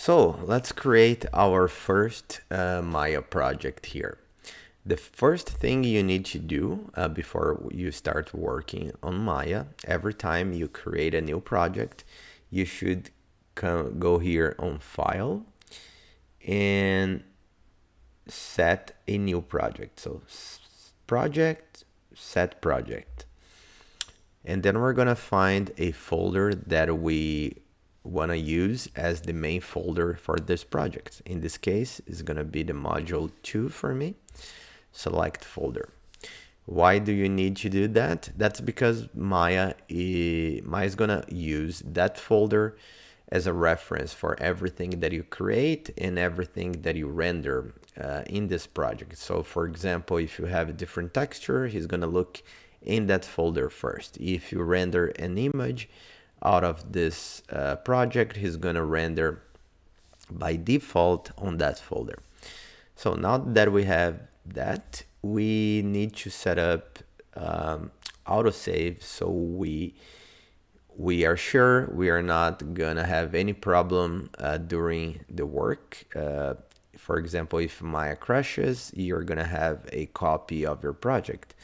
So let's create our first Maya project here. The first thing you need to do before you start working on Maya, every time you create a new project, you should go here on File and set a new project. So project, set project. And then we're gonna find a folder that we wanna use as the main folder for this project. In this case, it's gonna be the module 2 for me. Select folder. Why do you need to do that? That's because Maya is gonna use that folder as a reference for everything that you create and everything that you render in this project. So for example, if you have a different texture, he's gonna look in that folder first. If you render an image out of this project, he's gonna render by default on that folder. So now that we have that, we need to set up autosave so we are sure we are not gonna have any problem during the work. For example, if Maya crashes, you're gonna have a copy of your project.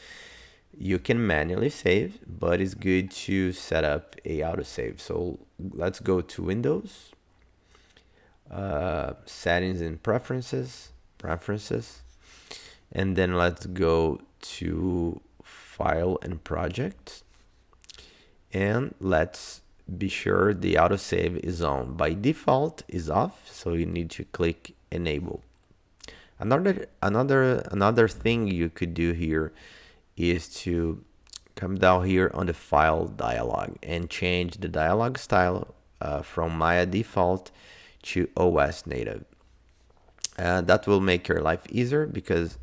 You can manually save, but it's good to set up a autosave. So let's go to Windows, settings and preferences, and then let's go to File and Project, and let's be sure the autosave is on. By default is off, so you need to click Enable. Another thing you could do here is to come down here on the File dialog and change the dialog style from Maya default to OS native. That will make your life easier, because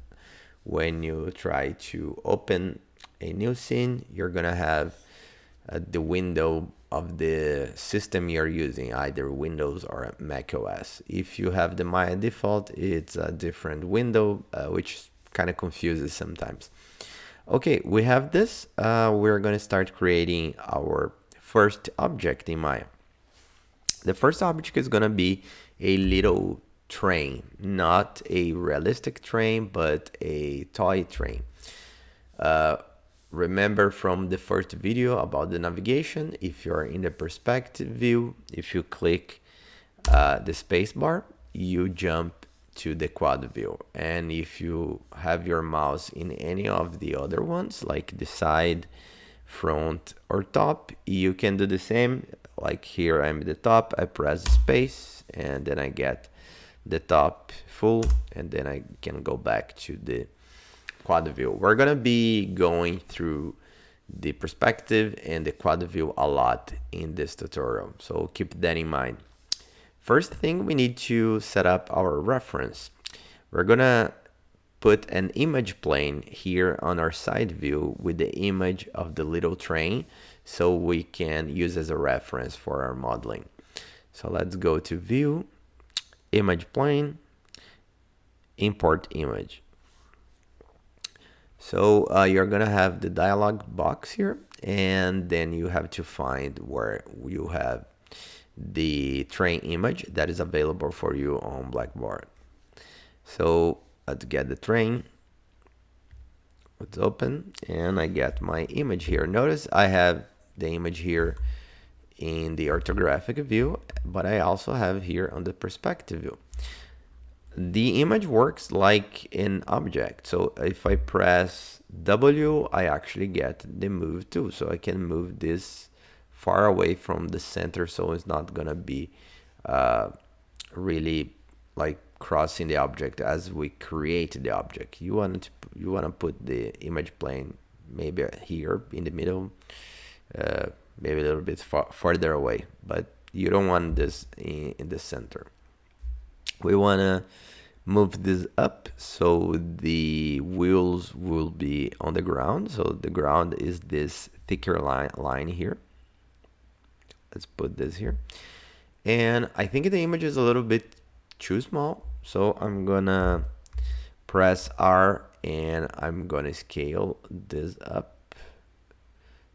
when you try to open a new scene, you're gonna have the window of the system you're using, either Windows or Mac OS. If you have the Maya default, it's a different window, which kind of confuses sometimes. Okay, we have this. We're going to start creating our first object in Maya. The first object is going to be a little train, not a realistic train, but a toy train. Remember from the first video about the navigation, if you're in the perspective view, if you click the space bar, you jump to the quad view. And if you have your mouse in any of the other ones, like the side, front, or top, you can do the same. Like here, I'm at the top, I press space, and then I get the top full, and then I can go back to the quad view. We're gonna be going through the perspective and the quad view a lot in this tutorial, so keep that in mind. First thing, we need to set up our reference. We're gonna put an image plane here on our side view with the image of the little train, so we can use as a reference for our modeling. So let's go to View, Image Plane, Import Image. So you're gonna have the dialog box here, and then you have to find where you have the train image that is available for you on Blackboard. So let's get the train. Let's open, and I get my image here. Notice I have the image here in the orthographic view, but I also have here on the perspective view. The image works like an object. So if I press W, I actually get the move tool. So I can move this far away from the center, so it's not gonna be really like crossing the object as we create the object. You want to put the image plane maybe here in the middle, maybe a little bit farther away, but you don't want this in the center. We want to move this up so the wheels will be on the ground. So the ground is this thicker line here. Let's put this here. And I think the image is a little bit too small, so I'm gonna press R and I'm gonna scale this up.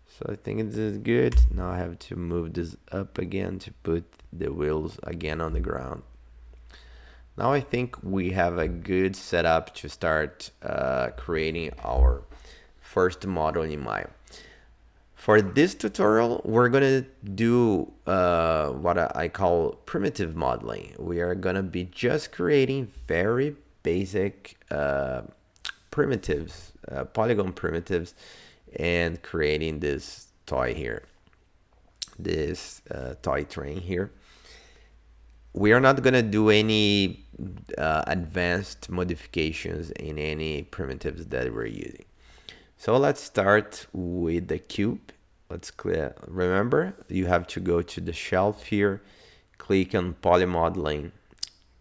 So I think this is good. Now I have to move this up again to put the wheels again on the ground. Now I think we have a good setup to start creating our first model in Maya. For this tutorial, we're gonna do what I call primitive modeling. We are gonna be just creating very basic primitives, polygon primitives, and creating this toy here, this toy train here. We are not gonna do any advanced modifications in any primitives that we're using. So let's start with the cube. Let's clear. Remember, you have to go to the shelf here, click on polymodeling,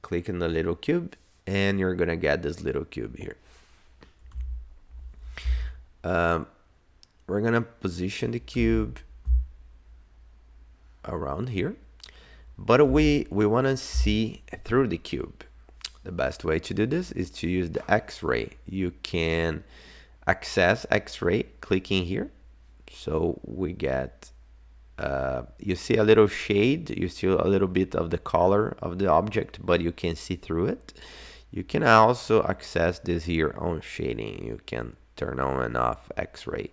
click on the little cube, and you're gonna get this little cube here. We're gonna position the cube around here, but we want to see through the cube. The best way to do this is to use the X-ray. You can access X-ray clicking here. So we get, you see a little shade, you see a little bit of the color of the object, but you can see through it. You can also access this here on shading. You can turn on and off X-ray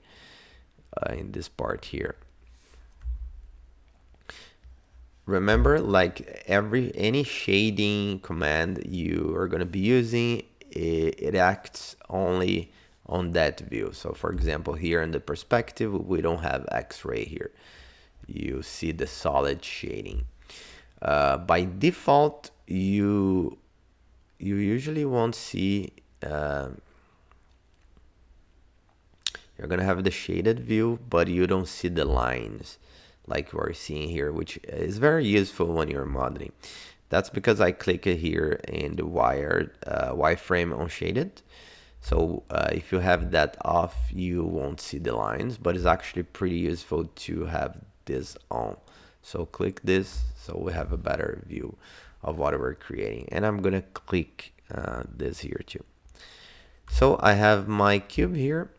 in this part here. Remember, like any shading command you are going to be using, it acts only on that view. So for example, here in the perspective, we don't have X-ray here. You see the solid shading. By default, you usually won't see, you're gonna have the shaded view, but you don't see the lines like we're seeing here, which is very useful when you're modeling. That's because I click here in the wireframe on shaded. So if you have that off, you won't see the lines, but it's actually pretty useful to have this on. So click this so we have a better view of what we're creating. And I'm gonna click this here too. So I have my cube here.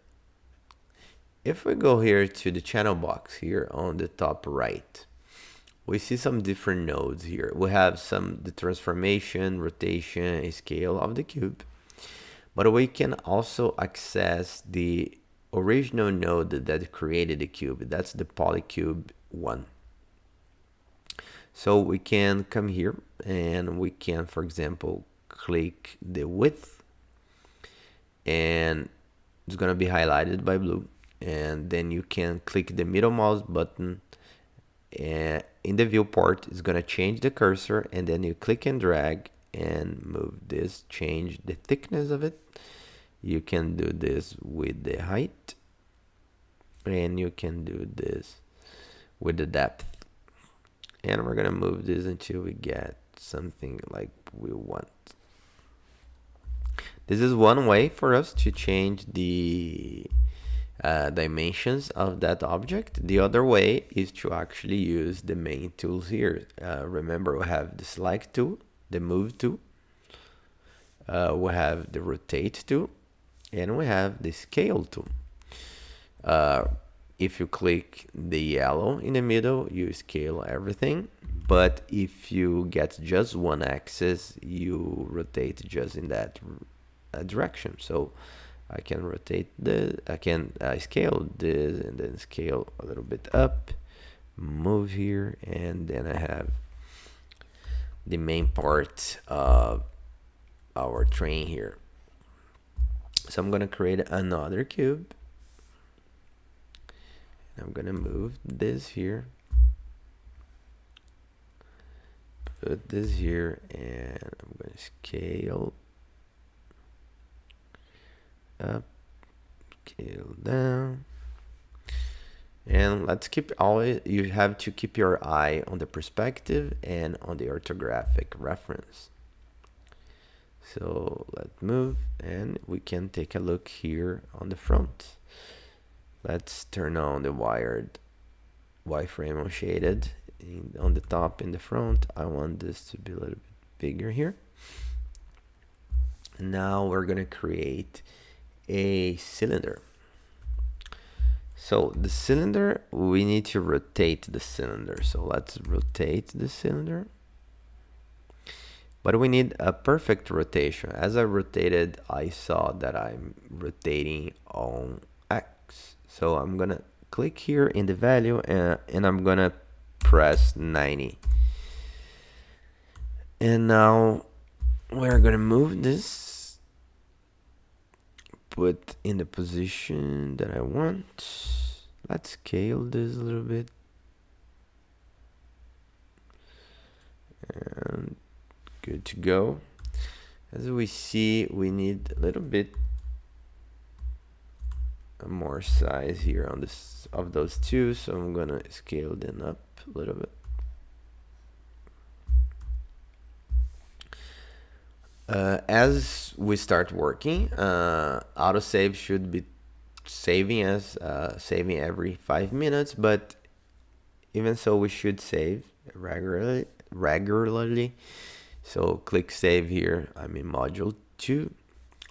If we go here to the channel box here on the top right, we see some different nodes here. We have the transformation, rotation, scale of the cube. But we can also access the original node that created the cube. That's the polycube 1. So we can come here and we can, for example, click the width, and it's going to be highlighted by blue. And then you can click the middle mouse button, and in the viewport it's going to change the cursor, and then you click and drag and move this, change the thickness of it. You can do this with the height, and you can do this with the depth. And we're gonna move this until we get something like we want. This is one way for us to change the dimensions of that object. The other way is to actually use the main tools here. Remember, we have the select tool, the move tool, we have the rotate tool, and we have the scale tool. If you click the yellow in the middle, you scale everything. But if you get just one axis, you rotate just in that direction. So I can rotate this, I can scale this, and then scale a little bit up, move here, and then I have the main part of our train here. So I'm gonna create another cube. I'm gonna move this here, put this here, and I'm gonna scale up, scale down. And let's keep always, you have to keep your eye on the perspective and on the orthographic reference. So let's move, and we can take a look here on the front. Let's turn on the wireframe on shaded on the top in the front. I want this to be a little bit bigger here. Now we're gonna create a cylinder. So the cylinder, we need to rotate the cylinder. So let's rotate the cylinder. but we need a perfect rotation. As I rotated, I saw that I'm rotating on X. So I'm gonna click here in the value and I'm gonna press 90. And now we're gonna move this, put in the position that I want. Let's scale this a little bit. And good to go. As we see, we need a little bit more size here on this of those two, so I'm gonna scale them up a little bit. As we start working, autosave should be saving us saving every 5 minutes, but even so, we should save regularly. So click save here. I'm in module 2.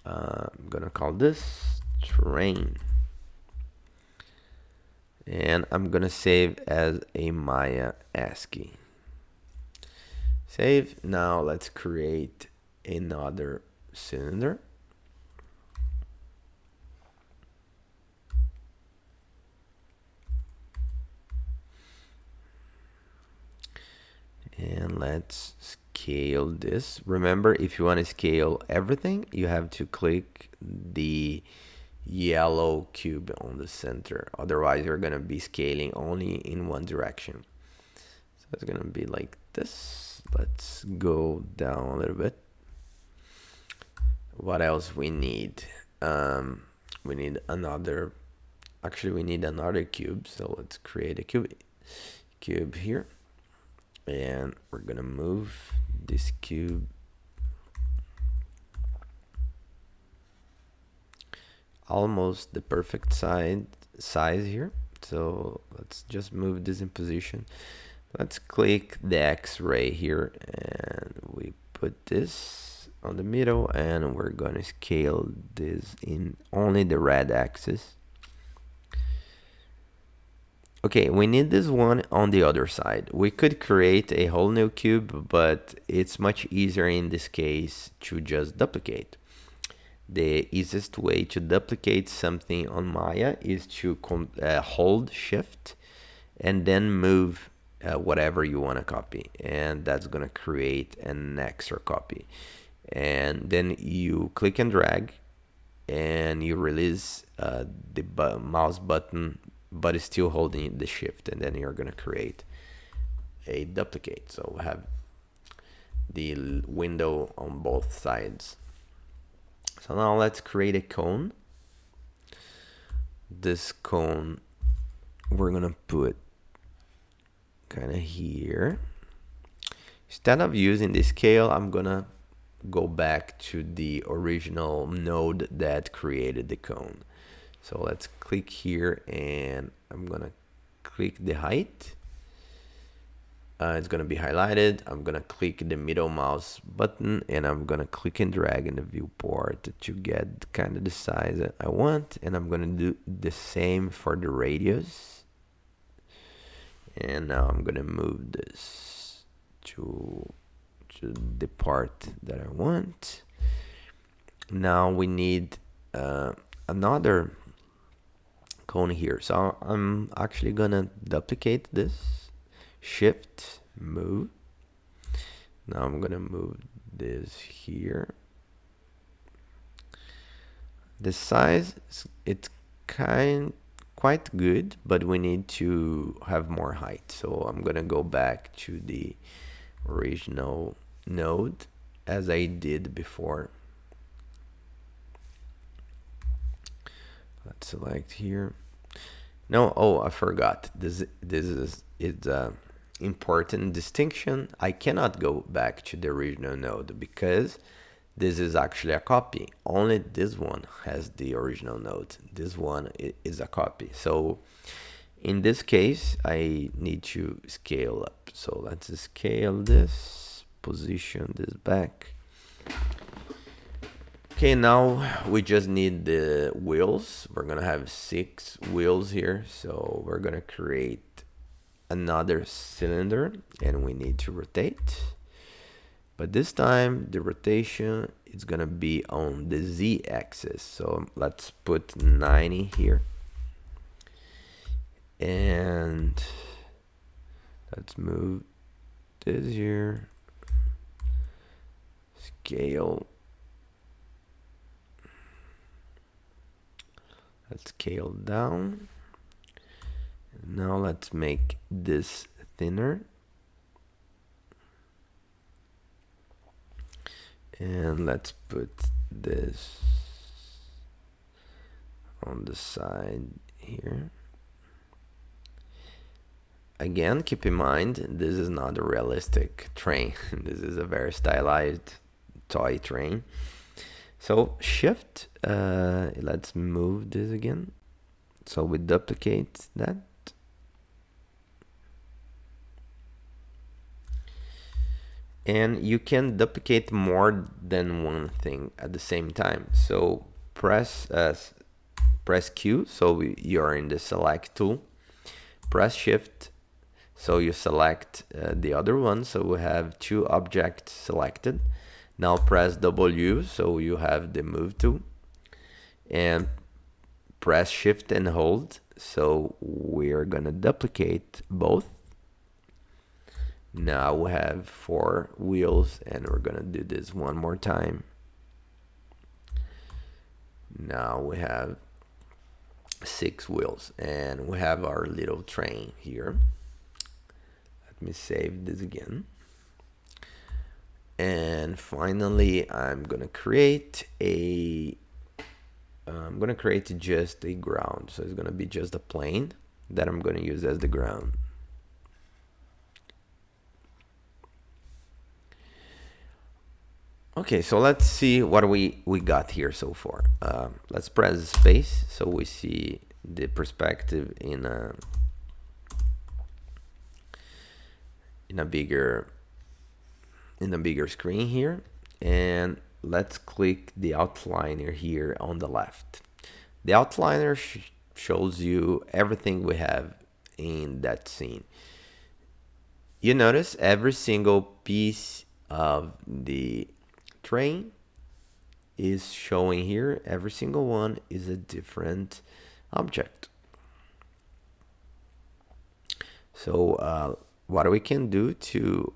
I'm gonna call this train, and I'm gonna save as a Maya ASCII. Save. Now let's create another cylinder. And let's scale this. Remember, if you want to scale everything, you have to click the yellow cube on the center. Otherwise, you're going to be scaling only in one direction. So it's going to be like this. Let's go down a little bit. What else we need? We need another, actually we need another cube. So let's create a cube here. And we're gonna move this cube almost the perfect size here. So let's just move this in position. Let's click the X-ray here and we put this on the middle, and we're gonna scale this in only the red axis. Okay, we need this one on the other side. We could create a whole new cube, but it's much easier in this case to just duplicate. The easiest way to duplicate something on Maya is to hold Shift and then move whatever you want to copy, and that's going to create an extra copy. And then you click and drag and you release the mouse button, but it's still holding the Shift, and then you're going to create a duplicate. So we have the window on both sides. So now let's create a cone. This cone we're going to put kind of here. Instead of using the scale, I'm going to go back to the original node that created the cone. So let's click here, and I'm gonna click the height. It's gonna be highlighted. I'm gonna click the middle mouse button, and I'm gonna click and drag in the viewport to get kind of the size that I want. And I'm gonna do the same for the radius. And now I'm gonna move this to the part that I want. Now we need another cone here. So I'm actually gonna duplicate this, Shift, move. Now I'm gonna move this here. The size, it's quite good, but we need to have more height. So I'm gonna go back to the original node as I did before. Let's select here. No, oh, I forgot. This is important distinction. I cannot go back to the original node because this is actually a copy. Only this one has the original node. This one is a copy. So in this case, I need to scale up. So let's scale this, position this back. Okay, now we just need the wheels. We're gonna have 6 wheels here. So we're gonna create another cylinder, and we need to rotate. but this time the rotation is gonna be on the z-axis. So let's put 90 here, and let's move this here, scale, let's scale down. Now let's make this thinner, and let's put this on the side here. Again, keep in mind, this is not a realistic train. This is a very stylized toy train. So shift, let's move this again. So we duplicate that. And you can duplicate more than one thing at the same time. So press Q, so you're in the select tool. Press shift, so you select the other one. So we have two objects selected. Now press W, so you have the move tool. And press shift and hold, so we're gonna duplicate both. Now we have 4 wheels, and we're gonna do this one more time. Now we have 6 wheels, and we have our little train here. Let me save this again. And finally, I'm gonna create just a ground. So it's gonna be just a plane that I'm gonna use as the ground. Okay, so let's see what we got here so far. Let's press space so we see the perspective in a bigger screen here, and let's click the outliner here on the left. The outliner shows you everything we have in that scene. You notice every single piece of the train is showing here. Every single one is a different object. So what we can do to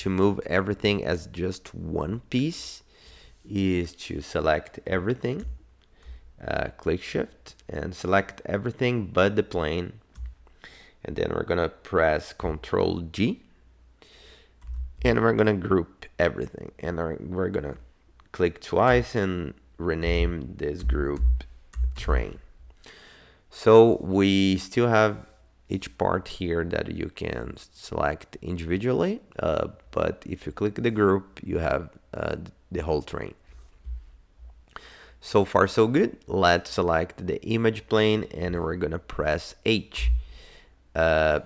move everything as just one piece is to select everything, click shift and select everything but the plane, and then we're gonna press Ctrl G, and we're gonna group everything, and we're gonna click twice and rename this group train. So we still have each part here that you can select individually, but if you click the group, you have the whole train. So far so good. Let's select the image plane, and we're gonna press H. The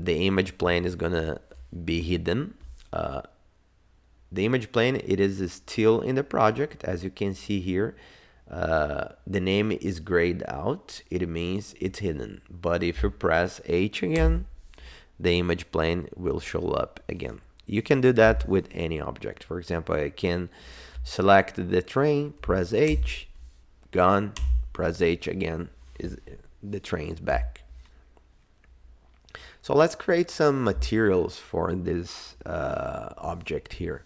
image plane is gonna be hidden. The image plane, it is still in the project. As you can see here, the name is grayed out. It means it's hidden. But if you press H again, the image plane will show up again. You can do that with any object. For example, I can select the train, press H, gone, press H again, the train's back. So let's create some materials for this object here.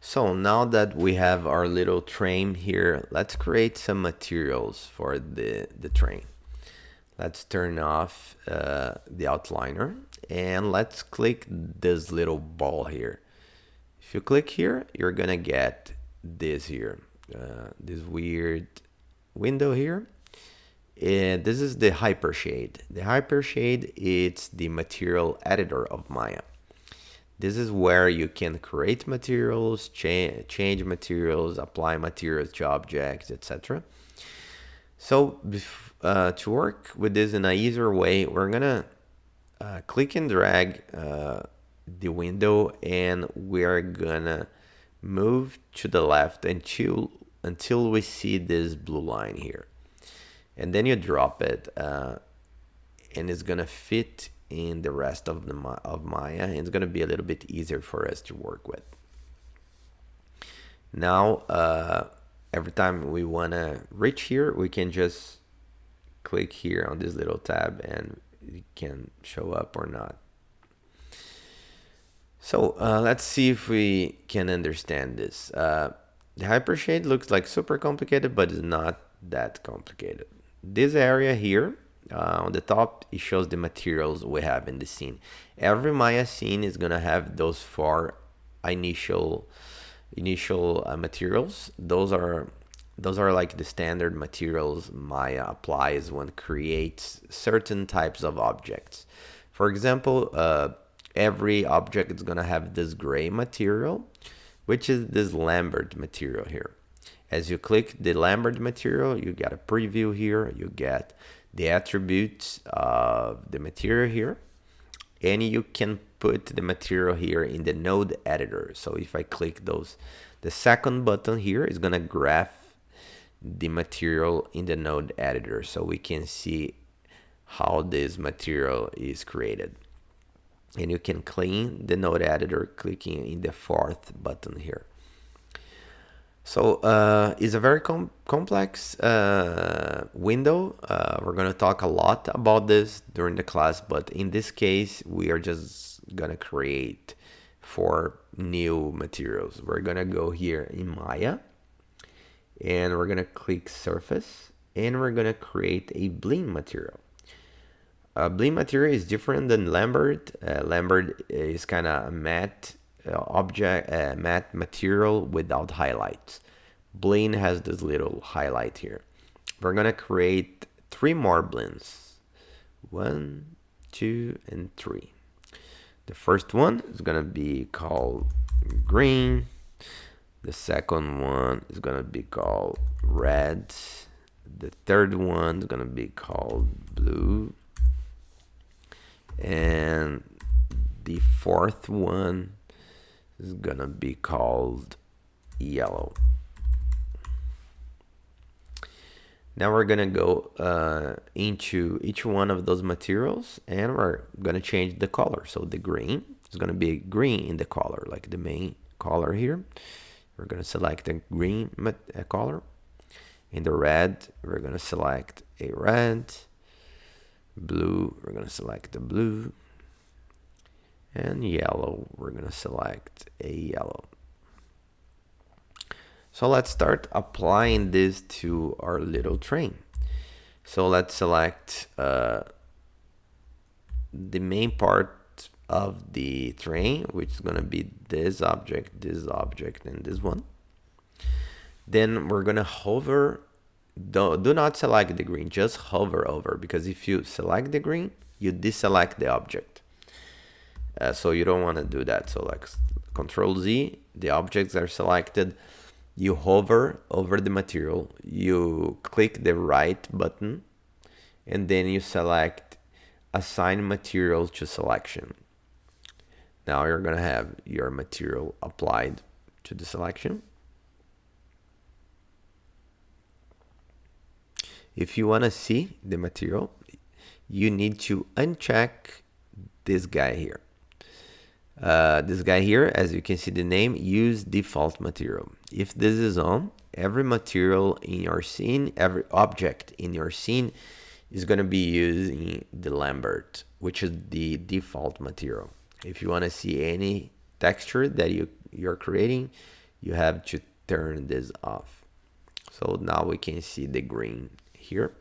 So now that we have our little train here, let's create some materials for the train. Let's turn off the outliner, and let's click this little ball here. If you click here, you're gonna get this here, this weird window here. And this is the Hypershade. The Hypershade is the material editor of Maya. This is where you can create materials, change materials, apply materials to objects, etc. So to work with this in an easier way, we're gonna click and drag the window, and we're gonna move to the left until we see this blue line here. And then you drop it, and it's gonna fit in the rest of of Maya, and it's going to be a little bit easier for us to work with. Now, every time we want to reach here, we can just click here on this little tab and it can show up or not. So let's see if we can understand this. The Hypershade looks like super complicated, but it's not that complicated. This area here on the top, it shows the materials we have in the scene. Every Maya scene is gonna have those four initial materials. Those are like the standard materials Maya applies when creates certain types of objects. For example, every object is gonna have this gray material, which is this Lambert material here. As you click the Lambert material, you get a preview here, you get the attributes of the material here, and you can put the material here in the node editor. So if I click those, the second button here is gonna graph the material in the node editor so we can see how this material is created. And you can clean the node editor clicking in the fourth button here. So it's a very complex window. We're going to talk a lot about this during the class, but in this case, we are just going to create 4 new materials. We're going to go here in Maya, and we're going to click Surface, and we're going to create a Blim material. Blim material is different than Lambert. Lambert is kind of a matte matte material without highlights. Blim has this little highlight here. We're gonna create 3 more Blims. 1, 2, and 3. The first one is gonna be called green. The second one is gonna be called red. The third one is gonna be called blue. And the fourth one is gonna be called yellow. Now we're gonna go into each one of those materials and we're gonna change the color. So the green is gonna be green in the color, like the main color here. We're gonna select the green color. In the red, we're gonna select a red. Blue, we're gonna select the blue. And yellow, we're gonna select a yellow. So let's start applying this to our little train. So let's select the main part of the train, which is gonna be this object, and this one. Then we're gonna hover. Do not select the green, just hover over, because if you select the green, you deselect the object. So you don't want to do that. So like Control Z, the objects are selected. You hover over the material, you click the right button, and then you select Assign Material to Selection. Now you're gonna have your material applied to the selection. If you want to see the material, you need to uncheck this guy here. This guy here, as you can see the name, use default material. If this is on, every material in your scene, every object in your scene is going to be using the Lambert, which is the default material. If you want to see any texture that you're creating, you have to turn this off. So now we can see the green here.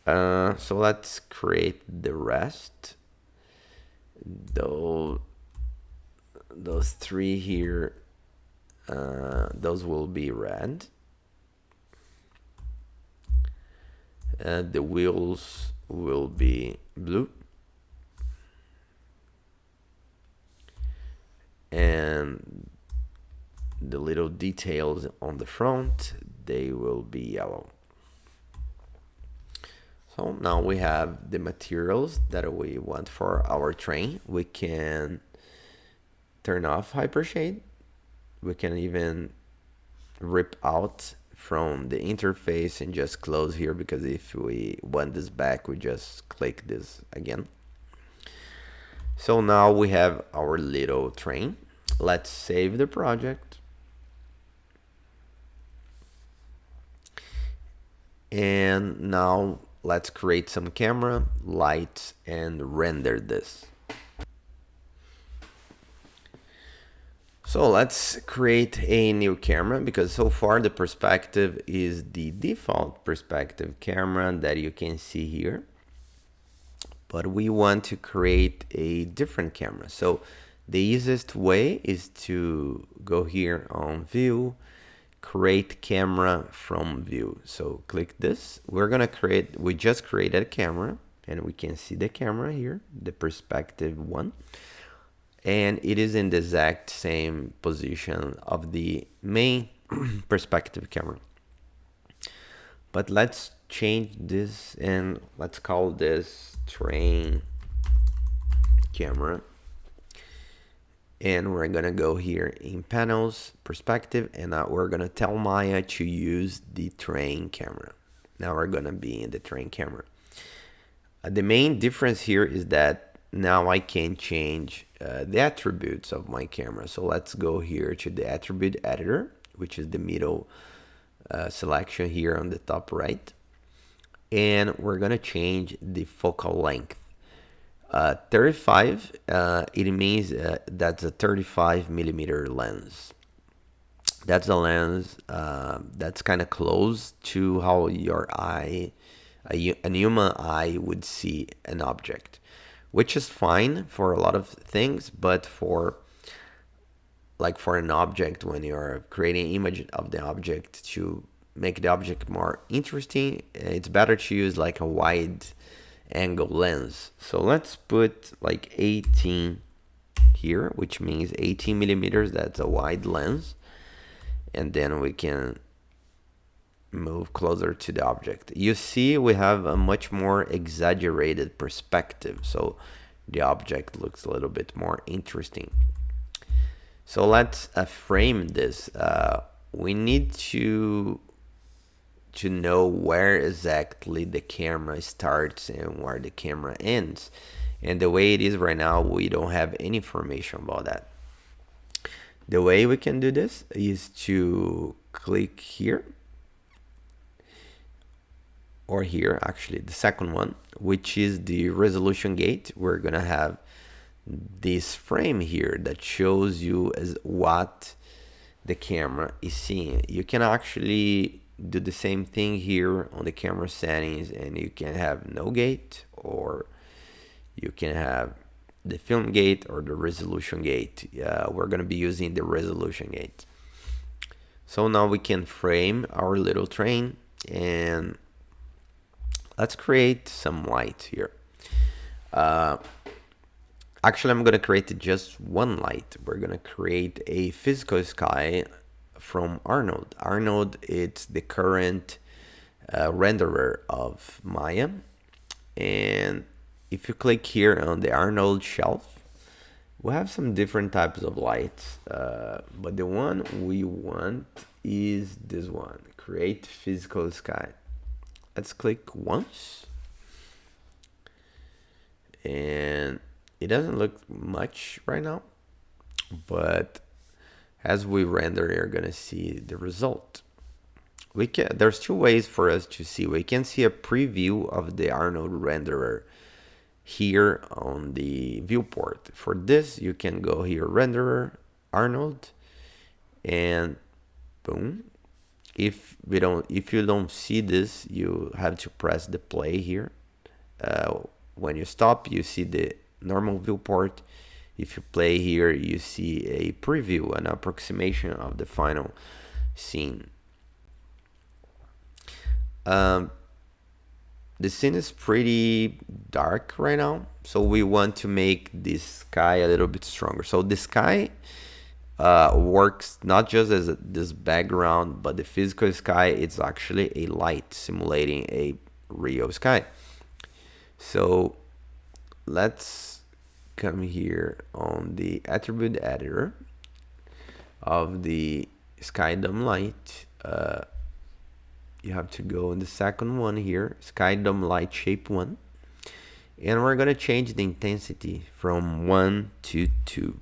So let's create the rest. Those 3 here, those will be red. The wheels will be blue. And the little details on the front, they will be yellow. So now we have the materials that we want for our train. We can turn off Hypershade. We can even rip out from the interface and just close here, because if we want this back, we just click this again. So now we have our little train. Let's save the project. And now let's create some camera, lights, and render this. So let's create a new camera, because so far the perspective is the default perspective camera that you can see here. But we want to create a different camera. So the easiest way is to go here on view, create camera from view. So click this. We just created a camera, and we can see the camera here, the perspective one. And it is in the exact same position of the main perspective camera. But let's change this, and let's call this train camera. And we're gonna go here in panels, perspective, and now we're gonna tell Maya to use the train camera. Now we're gonna be in the train camera. The main difference here is that now I can change the attributes of my camera. So let's go here to the attribute editor, which is the middle selection here on the top right. And we're gonna change the focal length. 35, it means that's a 35 millimeter lens. That's a lens that's kind of close to how your eye, a human eye, would see an object, which is fine for a lot of things, but for an object, when you're creating an image of the object to make the object more interesting, it's better to use like a wide angle lens. So let's put like 18 here, which means 18 millimeters. That's a wide lens. And then we can move closer to the object. You see, we have a much more exaggerated perspective, so the object looks a little bit more interesting. So let's frame this. We need to know where exactly the camera starts and where the camera ends. And the way it is right now, we don't have any information about that. The way we can do this is to click here, or here, actually, the second one, which is the resolution gate. We're gonna have this frame here that shows you as what the camera is seeing. You can actually do the same thing here on the camera settings, and you can have no gate, or you can have the film gate or the resolution gate. We're going to be using the resolution gate. So now we can frame our little train, and let's create some light here. Actually, I'm going to create just one light. We're going to create a physical sky from Arnold. Arnold, it's the current renderer of Maya. And if you click here on the Arnold shelf, we have some different types of lights, but the one we want is this one, create physical sky. Let's click once, and it doesn't look much right now, but as we render, you're gonna see the result. There's two ways for us to see. We can see a preview of the Arnold renderer here on the viewport. For this, you can go here, renderer, Arnold, and boom. If you don't see this, you have to press the play here. When you stop, you see the normal viewport. If you play here, you see a preview, an approximation of the final scene. The scene is pretty dark right now, so we want to make this sky a little bit stronger. So the sky works not just as this background, but the physical sky, it's actually a light simulating a real sky. So let's come here on the attribute editor of the sky dome light. You have to go in the second one here, sky dome light shape 1, And we're gonna change the intensity from 1 to 2.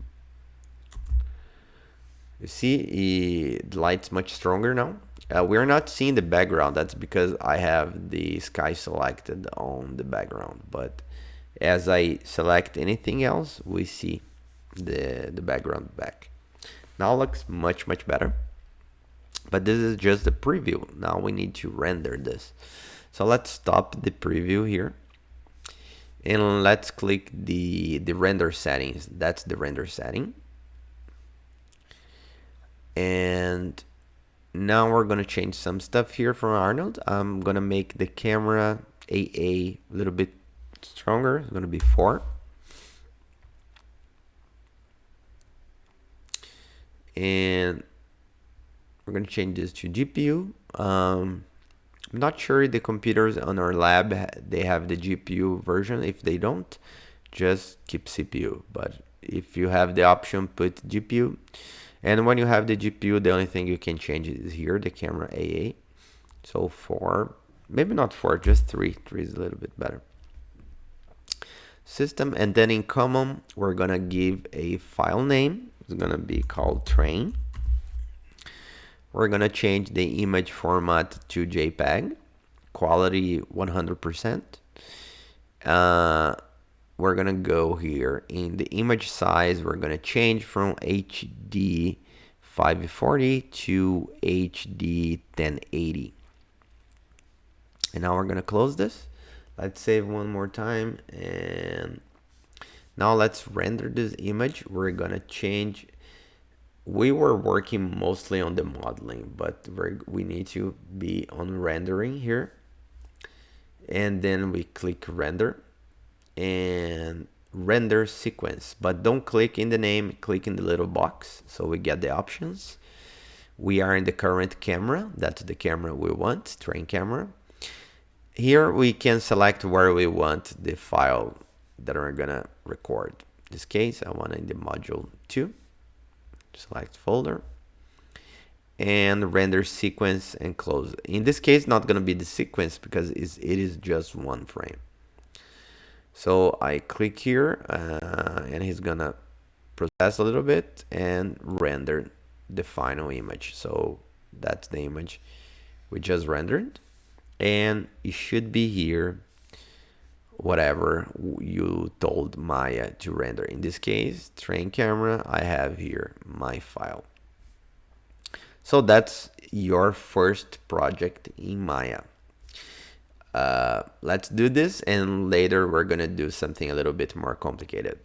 You see, the light's much stronger now. We're not seeing the background. That's because I have the sky selected on the background. But as I select anything else, we see the background back. Now looks much, much better. But this is just the preview. Now we need to render this. So let's stop the preview here. And let's click the render settings. That's the render setting. And now we're gonna change some stuff here from Arnold. I'm gonna make the camera AA a little bit stronger. It's gonna be 4. And we're gonna change this to GPU. I'm not sure the computers on our lab they have the GPU version. If they don't, just keep CPU. But if you have the option, put GPU. And when you have the GPU, the only thing you can change is here, the camera AA. So 4, maybe not 4, just 3. 3 is a little bit better. System, and then in common, we're gonna give a file name. It's gonna be called train. We're gonna change the image format to JPEG, quality 100%. We're gonna go here in the image size. We're gonna change from HD 540 to HD 1080. And now we're gonna close this. Let's save one more time, and now let's render this image. We're gonna change. We were working mostly on the modeling, but we need to be on rendering here. And then we click render and render sequence, but don't click in the name, click in the little box so we get the options. We are in the current camera. That's the camera we want, train camera. Here we can select where we want the file that we're gonna record. In this case, I want in the module 2. Select folder and render sequence and close. In this case, not gonna be the sequence because it is just one frame. So I click here and he's gonna process a little bit and render the final image. So that's the image we just rendered, and it should be here whatever you told Maya to render. In this case, train camera, I have here my file. So that's your first project in Maya. Let's do this, and later we're gonna do something a little bit more complicated.